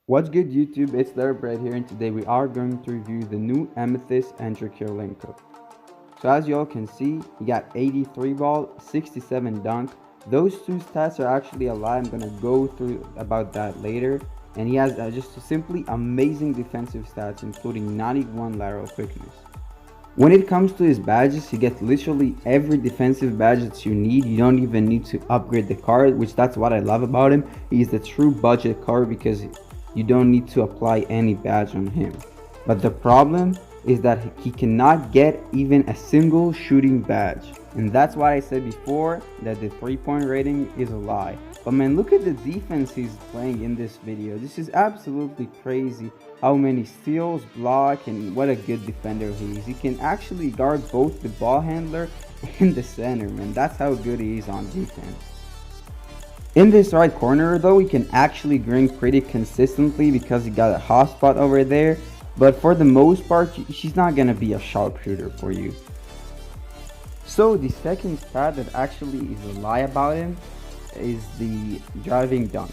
What's good YouTube, it's Bread here, and today we are going to review the new Amethyst AK47. So as you all can see, he got 83 ball, 67 dunk. Those two stats are actually a lie. I'm going to go through about that later. And he has just simply amazing defensive stats, including 91 lateral quickness. When it comes to his badges, you get literally every defensive badge that you need. You don't even need to upgrade the card, which that's what I love about him. He's the true budget card because you don't need to apply any badge on him. But the problem is that he cannot get even a single shooting badge. And that's why I said before that the 3-point rating is a lie. But man, look at the defense he's playing in this video. This is absolutely crazy. How many steals, block, and what a good defender he is. He can actually guard both the ball handler and the center, man. That's how good he is on defense. In this right corner though, he can actually green pretty consistently because he got a hot spot over there. But for the most part, she's not gonna be a sharpshooter for you. So the second stat that actually is a lie about him is the driving dunk.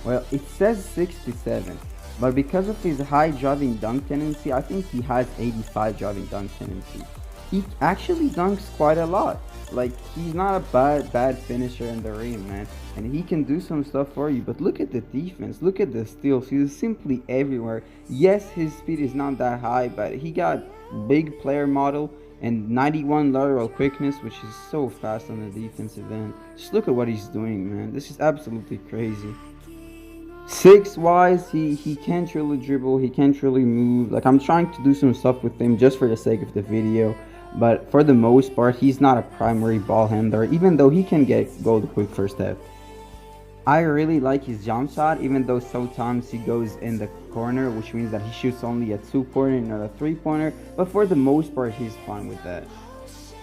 Well, it says 67, but because of his high driving dunk tendency, I think he has 85 driving dunk tendency. He actually dunks quite a lot. Like, he's not a bad finisher in the ring, man, and he can do some stuff for you. But look at the defense, look at the steals. He's simply everywhere. Yes, his speed is not that high, but he got big player model and 91 lateral quickness, which is so fast on the defensive end. Just look at what he's doing, man. This is absolutely crazy. 6-wise, he can't really dribble, he can't really move. Like, I'm trying to do some stuff with him just for the sake of the video, but for the most part, he's not a primary ball handler, even though he can go the quick first step. I really like his jump shot, even though sometimes he goes in the corner, which means that he shoots only a 2-pointer, not a 3-pointer, but for the most part, he's fine with that.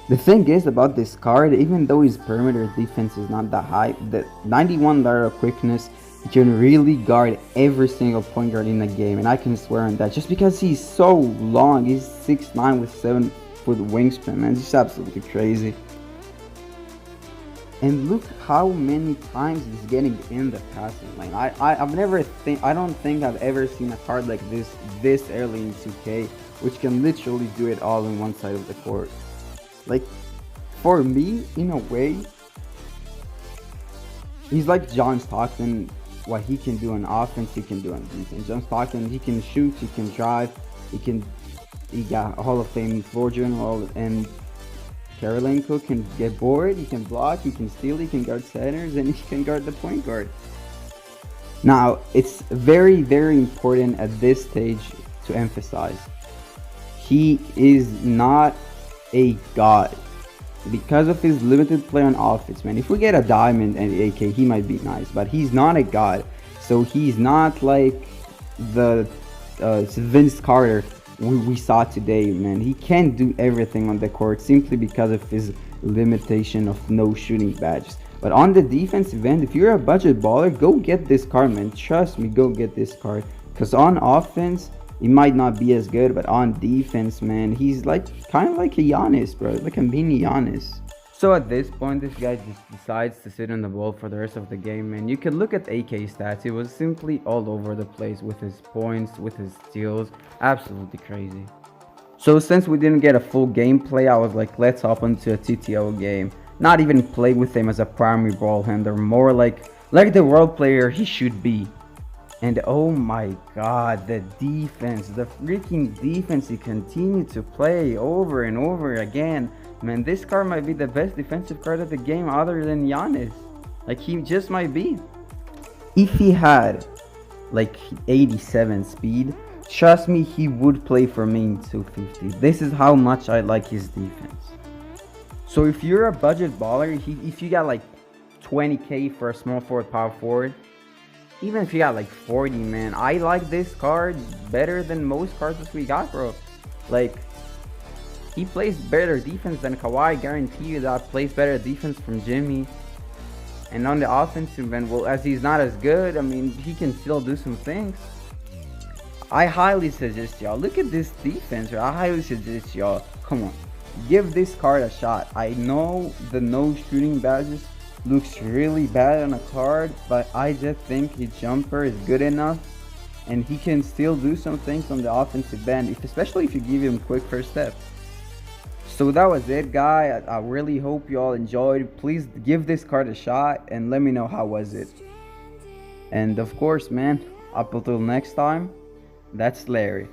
The thing is about this card, even though his perimeter defense is not that high, the 91 lateral quickness, he can really guard every single point guard in the game, and I can swear on that. Just because he's so long, he's 6'9" with 7-foot wingspan, man, it's absolutely crazy. And look how many times he's getting in the passing lane. I don't think I've ever seen a card like this early in 2K, which can literally do it all on one side of the court. Like, for me, in a way, he's like John Stockton. What he can do on offense, he can do on defense. John Stockton, he can shoot, he can drive, he got Hall of Fame floor general, and Caroline Cook can get bored, he can block, he can steal, he can guard centers, and he can guard the point guard. Now, it's very, very important at this stage to emphasize, he is not a god. Because of his limited play on offense, man. If we get a diamond and AK, he might be nice, but he's not a god. So he's not like the Vince Carter we saw today, man. He can't do everything on the court simply because of his limitation of no shooting badges. But on the defensive end, if you're a budget baller, go get this card, man. Trust me, go get this card. Because on offense, he might not be as good, but on defense, man, he's like kind of like a Giannis, bro, like a mini Giannis. So at this point, this guy just decides to sit on the ball for the rest of the game, man. You can look at AK stats. He was simply all over the place with his points, with his steals. Absolutely crazy. So since we didn't get a full gameplay, I was like, let's hop into a TTO game. Not even play with him as a primary ball handler, more like the role player he should be. And oh my god, the defense, the freaking defense he continued to play over and over again. Man, this card might be the best defensive card of the game other than Giannis. Like, he just might be. If he had like 87 speed, trust me, he would play for me in 250. This is how much I like his defense. So if you're a budget baller, if you got like 20k for a small forward, power forward, even if you got like 40, man, I like this card better than most cards that we got, bro. Like, he plays better defense than Kawhi, guarantee you that. Plays better defense from Jimmy. And on the offensive end, well, as he's not as good, I mean, he can still do some things. I highly suggest y'all, look at this defense, I highly suggest y'all, come on, give this card a shot. I know the no shooting badges looks really bad on a card, but I just think his jumper is good enough and he can still do some things on the offensive end, especially if you give him quick first step. So that was it, guy. I really hope you all enjoyed. Please give this card a shot and let me know how was it. And of course, man, up until next time, that's Larry.